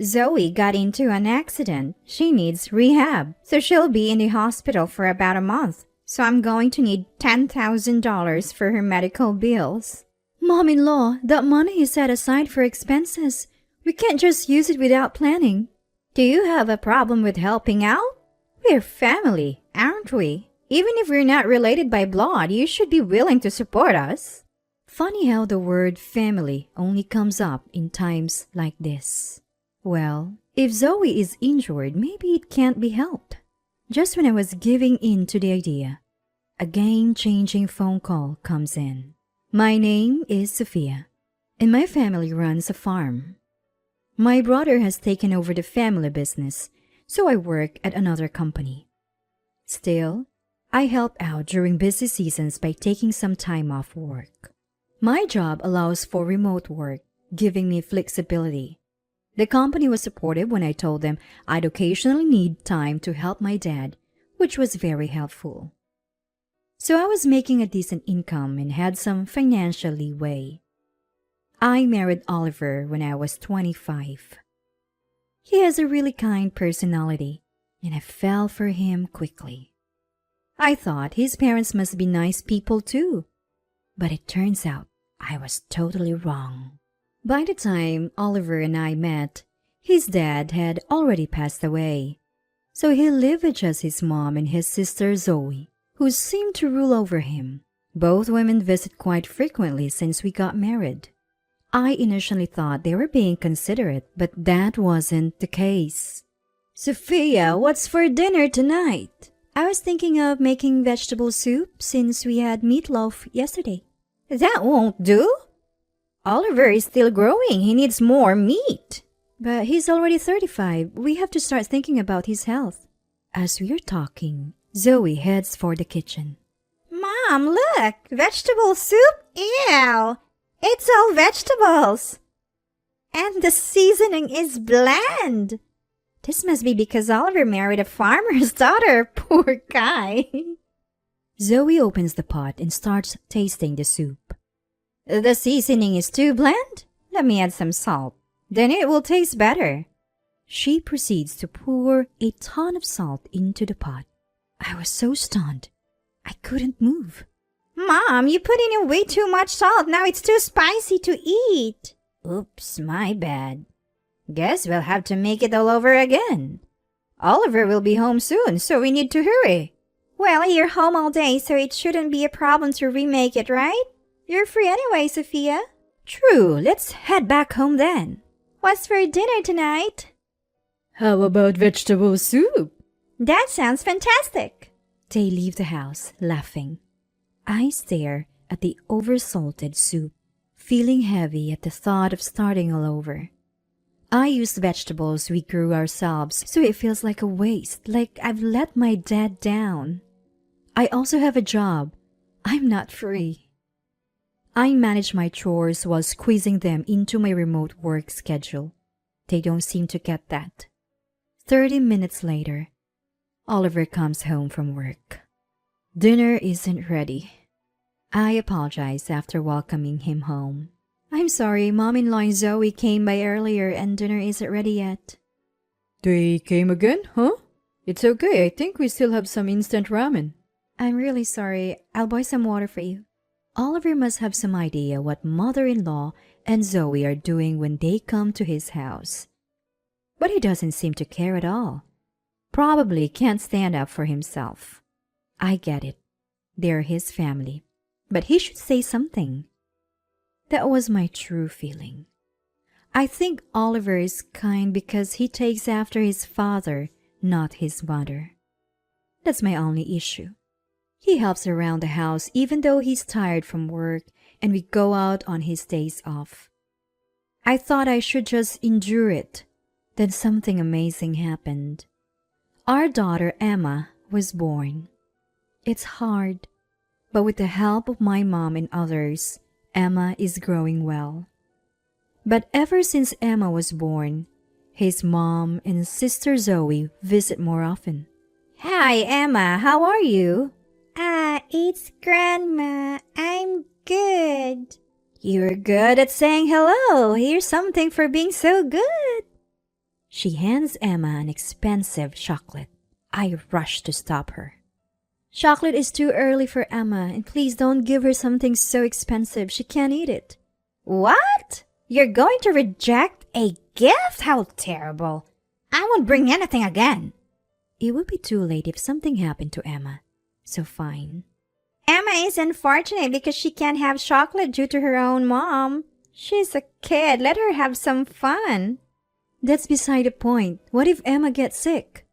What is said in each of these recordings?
Zoe got into an accident. She needs rehab, so she'll be in the hospital for about a month. So I'm going to need $10,000 for her medical bills. Mom-in-law, that money is set aside for expenses. We can't just use it without planning. Do you have a problem with helping out? We're family, aren't we? Even if we're not related by blood, you should be willing to support us. Funny how the word family only comes up in times like this. Well, if Zoe is injured, maybe it can't be helped. Just when I was giving in to the idea, a game-changing phone call comes in. My name is Sophia, and my family runs a farm. My brother has taken over the family business, so I work at another company. Still, I help out during busy seasons by taking some time off work. My job allows for remote work, giving me flexibility. The company was supportive when I told them I'd occasionally need time to help my dad, which was very helpful. So I was making a decent income and had some financial leeway. I married Oliver when I was 25. He has a really kind personality, and I fell for him quickly. I thought his parents must be nice people too, but it turns out I was totally wrong. By the time Oliver and I met, his dad had already passed away, so he lived with just his mom and his sister Zoe, who seemed to rule over him. Both women visit quite frequently since we got married. I initially thought they were being considerate, but that wasn't the case. Sophia, what's for dinner tonight? I was thinking of making vegetable soup since we had meatloaf yesterday. That won't do. Oliver is still growing. He needs more meat. But he's already 35. We have to start thinking about his health. As we are talking, Zoe heads for the kitchen. Mom, look! Vegetable soup? Ew! It's all vegetables. And the seasoning is bland. This must be because Oliver married a farmer's daughter. Poor guy. Zoe opens the pot and starts tasting the soup. The seasoning is too bland? Let me add some salt. Then it will taste better. She proceeds to pour a ton of salt into the pot. I was so stunned, I couldn't move. Mom, you put in way too much salt. Now it's too spicy to eat. Oops, my bad. Guess we'll have to make it all over again. Oliver will be home soon, so we need to hurry. Well, you're home all day, so it shouldn't be a problem to remake it, right? You're free anyway, Sophia. True, let's head back home then. What's for dinner tonight? How about vegetable soup? That sounds fantastic. They leave the house, laughing. I stare at the oversalted soup, feeling heavy at the thought of starting all over. I use vegetables we grew ourselves, so it feels like a waste, like I've let my dad down. I also have a job. I'm not free. I manage my chores while squeezing them into my remote work schedule. They don't seem to get that. 30 minutes later, Oliver comes home from work. Dinner isn't ready. I apologize after welcoming him home. I'm sorry, Mom-in-law and Zoe came by earlier and dinner isn't ready yet. They came again, huh? It's okay, I think we still have some instant ramen. I'm really sorry. I'll boil some water for you. Oliver must have some idea what mother-in-law and Zoe are doing when they come to his house. But he doesn't seem to care at all. Probably can't stand up for himself. I get it. They're his family. But he should say something. That was my true feeling. I think Oliver is kind because he takes after his father, not his mother. That's my only issue. He helps around the house even though he's tired from work and we go out on his days off. I thought I should just endure it. Then something amazing happened. Our daughter Emma was born. It's hard, but with the help of my mom and others, Emma is growing well. But ever since Emma was born, his mom and sister Zoe visit more often. Hi, Emma. How are you? It's Grandma. I'm good. You're good at saying hello. Here's something for being so good. She hands Emma an expensive chocolate. I rush to stop her. Chocolate is too early for Emma, and please don't give her something so expensive. She can't eat it. What? You're going to reject a gift? How terrible. I won't bring anything again. It would be too late if something happened to Emma. So fine. Emma is unfortunate because she can't have chocolate due to her own mom. She's a kid. Let her have some fun. That's beside the point. What if Emma gets sick?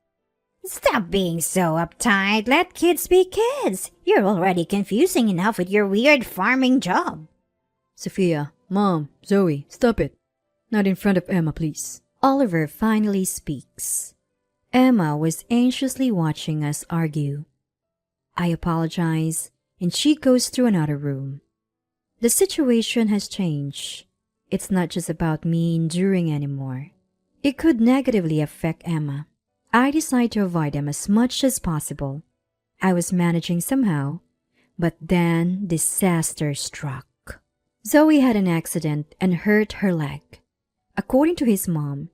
Stop being so uptight. Let kids be kids. You're already confusing enough with your weird farming job. Sophia, Mom, Zoe, stop it. Not in front of Emma, please. Oliver finally speaks. Emma was anxiously watching us argue. I apologize, and she goes to another room. The situation has changed. It's not just about me enduring anymore. It could negatively affect Emma. I decide to avoid them as much as possible. I was managing somehow, but then disaster struck. Zoe had an accident and hurt her leg. According to his mom,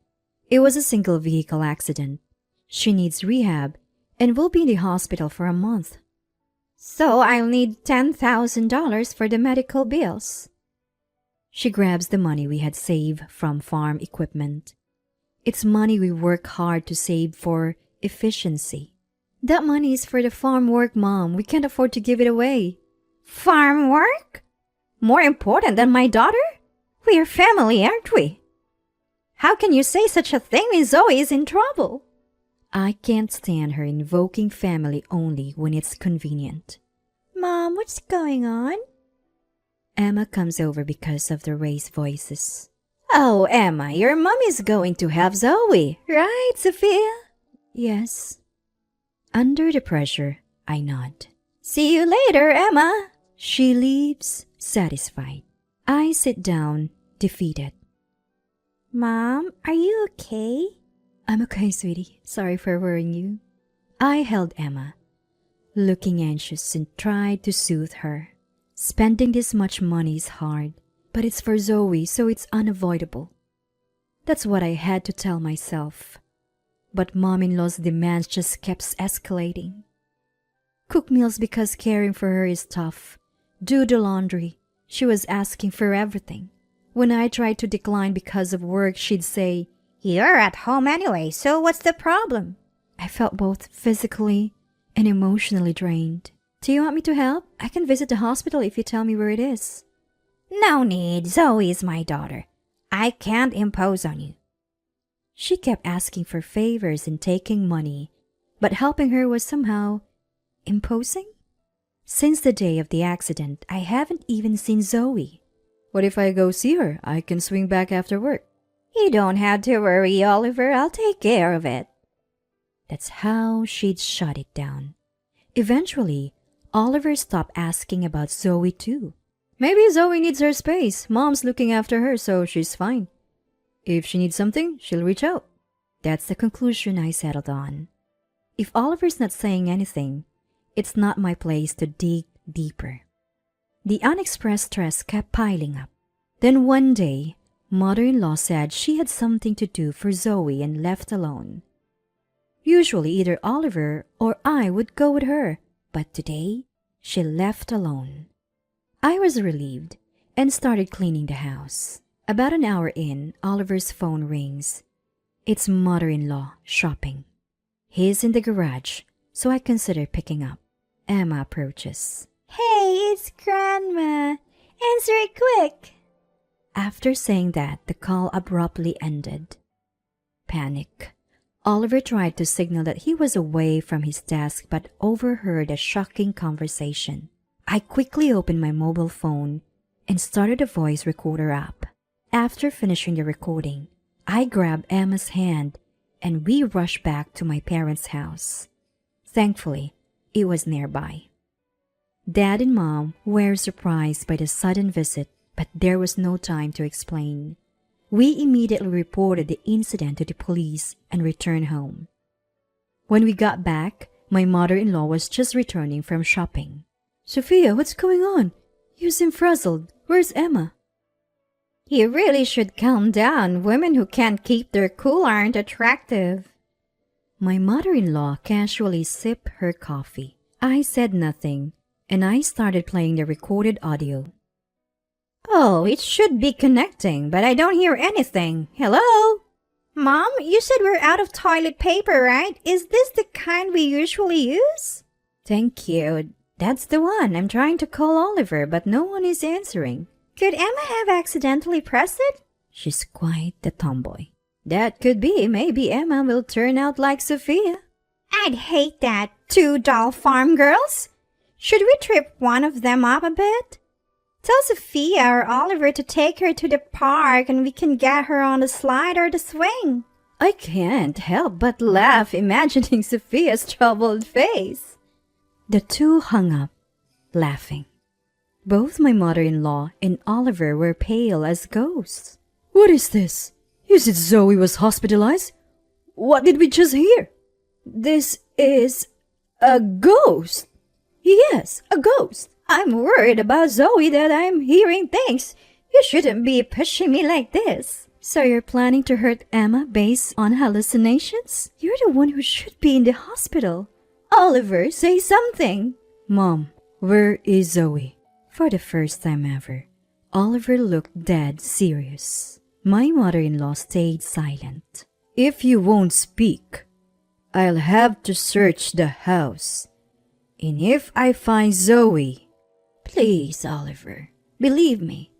it was a single vehicle accident. She needs rehab and will be in the hospital for a month. So I'll need $10,000 for the medical bills. She grabs the money we had saved from farm equipment. It's money we work hard to save for efficiency. That money is for the farm work, Mom. We can't afford to give it away. Farm work? More important than my daughter? We're family, aren't we? How can you say such a thing when Zoe is in trouble? I can't stand her invoking family only when it's convenient. Mom, what's going on? Emma comes over because of the raised voices. Oh, Emma, your mom is going to have Zoe, right, Sophia? Yes. Under the pressure, I nod. See you later, Emma. She leaves, satisfied. I sit down, defeated. Mom, are you okay? I'm okay, sweetie. Sorry for worrying you. I held Emma, looking anxious, and tried to soothe her. Spending this much money is hard, but it's for Zoe, so it's unavoidable. That's what I had to tell myself. But mom-in-law's demands just kept escalating. Cook meals because caring for her is tough. Do the laundry. She was asking for everything. When I tried to decline because of work, she'd say, You're at home anyway, so what's the problem? I felt both physically and emotionally drained. Do you want me to help? I can visit the hospital if you tell me where it is. No need. Zoe is my daughter. I can't impose on you. She kept asking for favors and taking money, but helping her was somehow imposing? Since the day of the accident, I haven't even seen Zoe. What if I go see her? I can swing back after work. You don't have to worry, Oliver. I'll take care of it. That's how she'd shut it down. Eventually, Oliver stopped asking about Zoe too. Maybe Zoe needs her space. Mom's looking after her, so she's fine. If she needs something, she'll reach out. That's the conclusion I settled on. If Oliver's not saying anything, it's not my place to dig deeper. The unexpressed stress kept piling up. Then one day, mother-in-law said she had something to do for Zoe and left alone. Usually either Oliver or I would go with her, but today she left alone. I was relieved and started cleaning the house. About an hour in, Oliver's phone rings. It's mother-in-law shopping. He's in the garage, so I consider picking up. Emma approaches. Hey, it's Grandma. Answer it quick. After saying that, the call abruptly ended. Panic. Oliver tried to signal that he was away from his desk but overheard a shocking conversation. I quickly opened my mobile phone and started a voice recorder app. After finishing the recording, I grabbed Emma's hand and we rushed back to my parents' house. Thankfully, it was nearby. Dad and Mom were surprised by the sudden visit, but there was no time to explain. We immediately reported the incident to the police and returned home. When we got back, my mother-in-law was just returning from shopping. Sophia, what's going on? You seem frazzled. Where's Emma? You really should calm down. Women who can't keep their cool aren't attractive. My mother-in-law casually sipped her coffee. I said nothing, and I started playing the recorded audio. Oh, it should be connecting, but I don't hear anything. Hello? Mom, you said we're out of toilet paper, right? Is this the kind we usually use? Thank you. That's the one. I'm trying to call Oliver, but no one is answering. Could Emma have accidentally pressed it? She's quite the tomboy. That could be. Maybe Emma will turn out like Sophia. I'd hate that. 2 doll farm girls? Should we trip one of them up a bit? Tell Sophia or Oliver to take her to the park and we can get her on the slide or the swing. I can't help but laugh imagining Sophia's troubled face. The two hung up, laughing. Both my mother-in-law and Oliver were pale as ghosts. What is this? Is it Zoe was hospitalized? What did we just hear? This is a ghost. Yes, a ghost. I'm worried about Zoe that I'm hearing things. You shouldn't be pushing me like this. So you're planning to hurt Emma based on hallucinations? You're the one who should be in the hospital. Oliver, say something. Mom, where is Zoe? For the first time ever, Oliver looked dead serious. My mother-in-law stayed silent. If you won't speak, I'll have to search the house. And if I find Zoe, please, Oliver, believe me,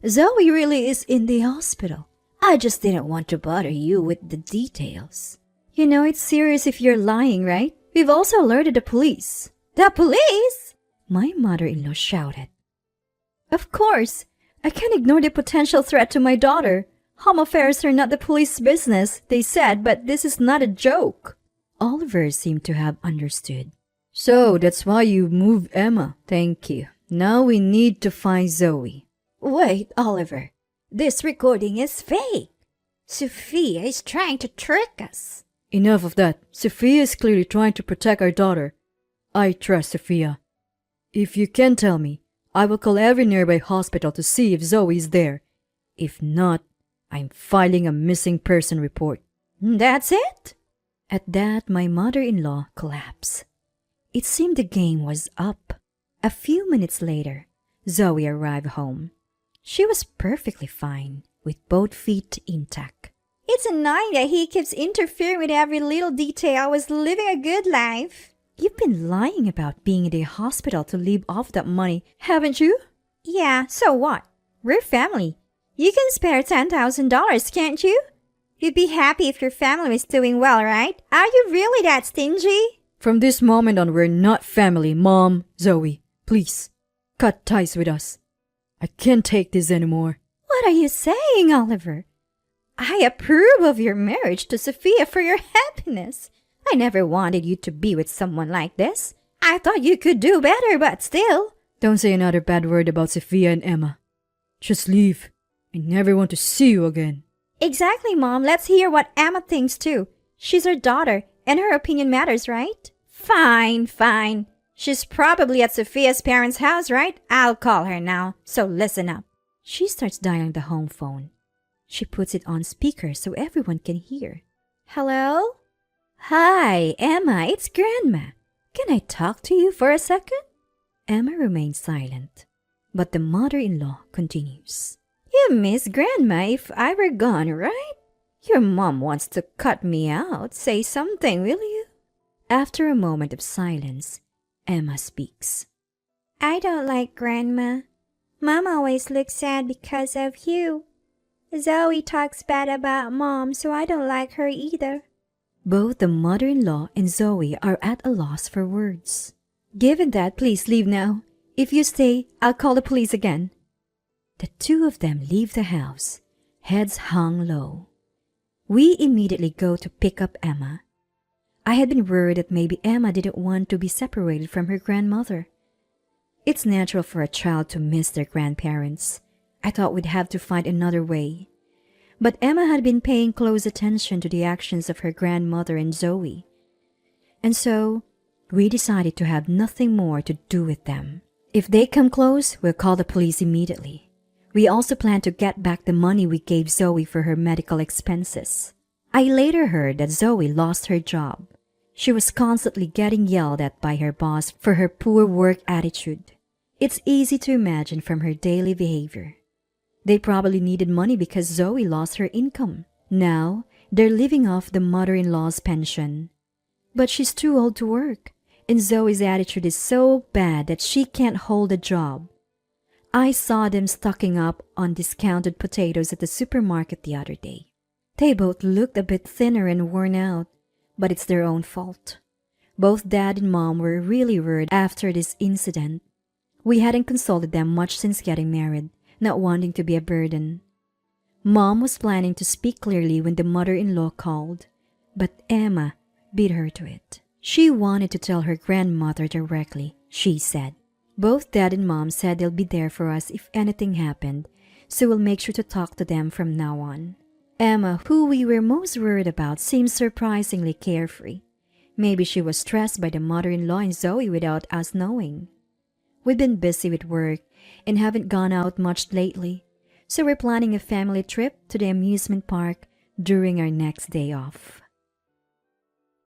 Zoe really is in the hospital. I just didn't want to bother you with the details. You know it's serious if you're lying, right? We've also alerted the police. The police? My mother-in-law shouted. Of course, I can't ignore the potential threat to my daughter. Home affairs are not the police's business, they said, but this is not a joke. Oliver seemed to have understood. So that's why you moved Emma. Thank you. Now we need to find Zoe. Wait, Oliver. This recording is fake. Sophia is trying to trick us. Enough of that. Sophia is clearly trying to protect our daughter. I trust Sophia. If you can tell me, I will call every nearby hospital to see if Zoe is there. If not, I'm filing a missing person report. That's it? At that, my mother-in-law collapsed. It seemed the game was up. A few minutes later, Zoe arrived home. She was perfectly fine, with both feet intact. It's annoying that he keeps interfering with every little detail. I was living a good life. You've been lying about being in the hospital to live off that money, haven't you? Yeah, so what? We're family. You can spare $10,000, can't you? You'd be happy if your family was doing well, right? Are you really that stingy? From this moment on, we're not family, Mom. Zoe, please, cut ties with us. I can't take this anymore. What are you saying, Oliver? I approve of your marriage to Sophia for your happiness. I never wanted you to be with someone like this. I thought you could do better, but still. Don't say another bad word about Sophia and Emma. Just leave. I never want to see you again. Exactly, Mom. Let's hear what Emma thinks too. She's her daughter, and her opinion matters, right? Fine, fine. She's probably at Sophia's parents' house, right? I'll call her now, so listen up. She starts dialing the home phone. She puts it on speaker so everyone can hear. Hello? Hi, Emma, it's Grandma. Can I talk to you for a second? Emma remains silent, but the mother-in-law continues. You miss Grandma if I were gone, right? Your mom wants to cut me out. Say something, will you? After a moment of silence, Emma speaks. I don't like Grandma. Mom always looks sad because of you. Zoe talks bad about Mom, so I don't like her either. Both the mother-in-law and Zoe are at a loss for words. Given that, please leave now. If you stay, I'll call the police again. The two of them leave the house, heads hung low. We immediately go to pick up Emma. I had been worried that maybe Emma didn't want to be separated from her grandmother. It's natural for a child to miss their grandparents. I thought we'd have to find another way. But Emma had been paying close attention to the actions of her grandmother and Zoe. And so, we decided to have nothing more to do with them. If they come close, we'll call the police immediately. We also plan to get back the money we gave Zoe for her medical expenses. I later heard that Zoe lost her job. She was constantly getting yelled at by her boss for her poor work attitude. It's easy to imagine from her daily behavior. They probably needed money because Zoe lost her income. Now, they're living off the mother-in-law's pension. But she's too old to work, and Zoe's attitude is so bad that she can't hold a job. I saw them stocking up on discounted potatoes at the supermarket the other day. They both looked a bit thinner and worn out, but it's their own fault. Both Dad and Mom were really worried after this incident. We hadn't consulted them much since getting married, not wanting to be a burden. Mom was planning to speak clearly when the mother-in-law called, but Emma beat her to it. She wanted to tell her grandmother directly, she said. Both Dad and Mom said they'll be there for us if anything happened, so we'll make sure to talk to them from now on. Emma, who we were most worried about, seemed surprisingly carefree. Maybe she was stressed by the mother-in-law and Zoe without us knowing. We've been busy with work and haven't gone out much lately, so we're planning a family trip to the amusement park during our next day off.